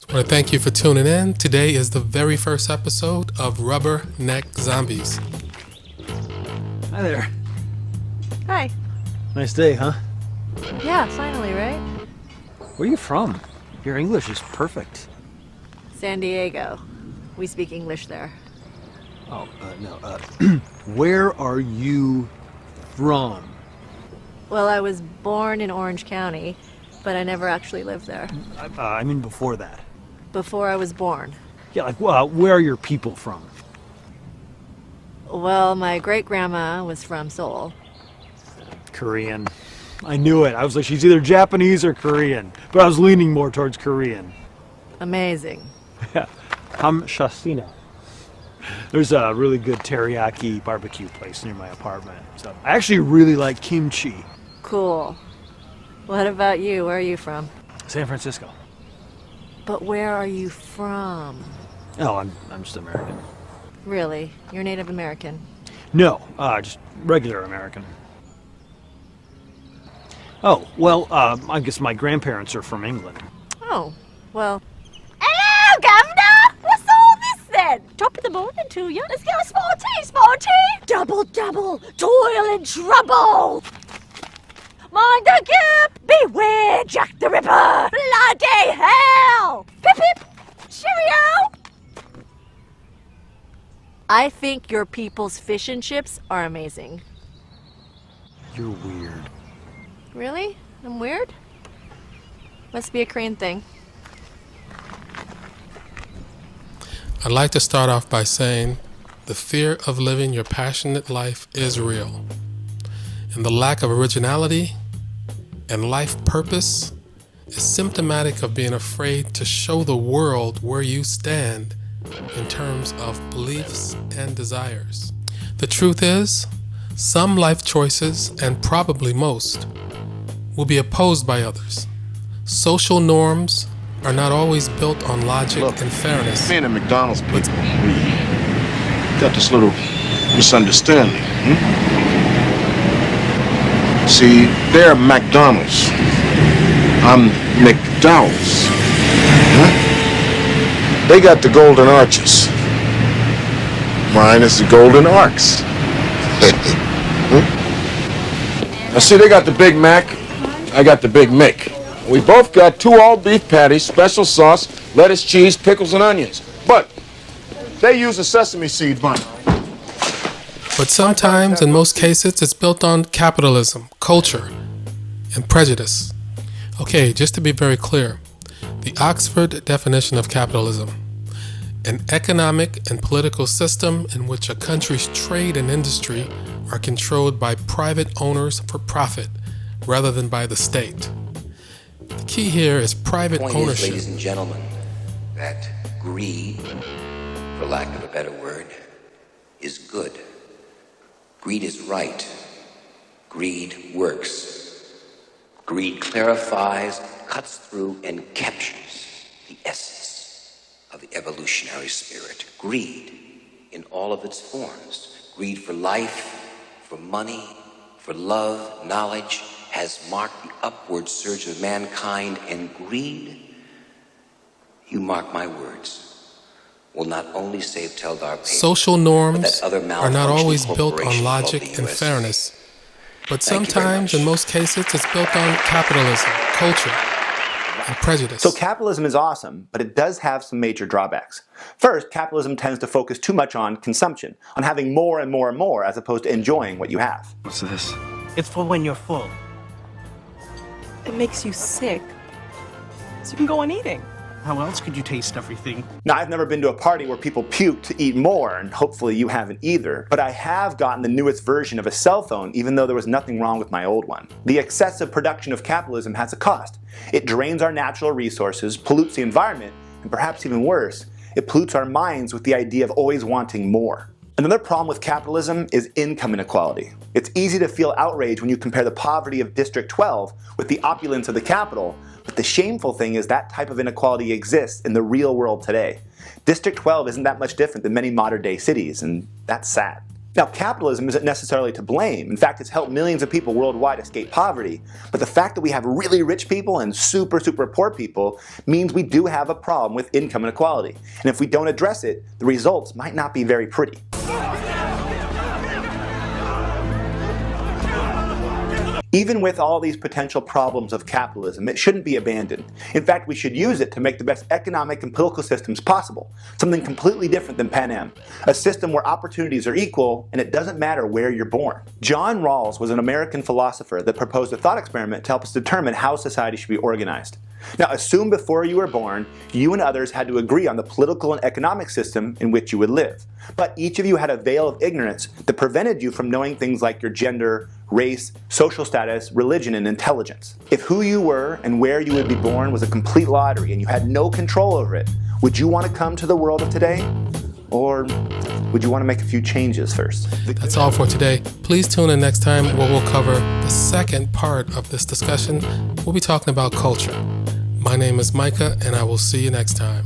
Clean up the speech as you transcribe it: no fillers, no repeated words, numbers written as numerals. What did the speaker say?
I want to thank you for tuning in. Today is the very first episode of Rubberneck Zombies. Hi there. Hi. Nice day, huh? Yeah, finally, right? Where are you from? Your English is perfect. San Diego. We speak English there. Where are you from? Well, I was born in Orange County, but I never actually lived there. I mean before that. Before I was born. Yeah, where are your people from? Well, my great-grandma was from Seoul. Korean. I knew it. I was like, she's either Japanese or Korean. But I was leaning more towards Korean. Amazing. Yeah. Hamshasina. There's a really good teriyaki barbecue place near my apartment. So I actually really like kimchi. Cool. What about you? Where are you from? San Francisco. But where are you from? Oh, I'm just American. Really? You're Native American? No, just regular American. Oh, well, I guess my grandparents are from England. Oh, well... Hello, Governor! What's all this then? Top of the morning to you. Let's get a small tea. Double, toil and trouble. Mind the gap! Beware, Jack the Ripper! Bloody hell! Pip pip! Cheerio! I think your people's fish and chips are amazing. You're weird. Really? I'm weird? Must be a Korean thing. I'd like to start off by saying the fear of living your passionate life is real. And the lack of originality and life purpose is symptomatic of being afraid to show the world where you stand in terms of beliefs and desires. The truth is, some life choices, and probably most, will be opposed by others. Social norms are not always built on logic and fairness. Me and the McDonald's people, we got this little misunderstanding. See, they're McDonald's. I'm McDowell's. They got the golden arches. Mine is the golden arcs. Now see, they got the Big Mac. I got the Big Mick. We both got 2 all-beef patties, special sauce, lettuce, cheese, pickles, and onions. But they use a sesame seed bun. But sometimes, in most cases, it's built on capitalism, culture, and prejudice. Okay, just to be very clear, the Oxford definition of capitalism: an economic and political system in which a country's trade and industry are controlled by private owners for profit rather than by the state. The key here is private ownership. Ladies and gentlemen, that greed, for lack of a better word, is good. Greed is right. Greed works. Greed clarifies, cuts through, and captures the essence of the evolutionary spirit. Greed in all of its forms. Greed for life, for money, for love, knowledge, has marked the upward surge of mankind, and greed, you mark my words, will not only save Teldar Paper, social norms are not always built on logic and fairness, but sometimes, in most cases, it's built on capitalism, culture, and prejudice. So capitalism is awesome, but it does have some major drawbacks. First, capitalism tends to focus too much on consumption, on having more and more and more, as opposed to enjoying what you have. What's this? It's for when you're full. It makes you sick, so you can go on eating. How else could you taste everything? Now, I've never been to a party where people puke to eat more, and hopefully you haven't either, but I have gotten the newest version of a cell phone, even though there was nothing wrong with my old one. The excessive production of capitalism has a cost. It drains our natural resources, pollutes the environment, and perhaps even worse, it pollutes our minds with the idea of always wanting more. Another problem with capitalism is income inequality. It's easy to feel outraged when you compare the poverty of District 12 with the opulence of the capital, but the shameful thing is that type of inequality exists in the real world today. District 12 isn't that much different than many modern day cities, and that's sad. Now, capitalism isn't necessarily to blame. In fact, it's helped millions of people worldwide escape poverty. But the fact that we have really rich people and super poor people means we do have a problem with income inequality. And if we don't address it, the results might not be very pretty. Even with all these potential problems of capitalism, it shouldn't be abandoned. In fact, we should use it to make the best economic and political systems possible. Something completely different than Pan Am. A system where opportunities are equal and it doesn't matter where you're born. John Rawls was an American philosopher that proposed a thought experiment to help us determine how society should be organized. Now, assume before you were born, you and others had to agree on the political and economic system in which you would live. But each of you had a veil of ignorance that prevented you from knowing things like your gender, race, social status, religion, and intelligence. If who you were and where you would be born was a complete lottery and you had no control over it, would you want to come to the world of today? Or would you want to make a few changes first? That's all for today. Please tune in next time where we'll cover the second part of this discussion. We'll be talking about culture. My name is Micah, and I will see you next time.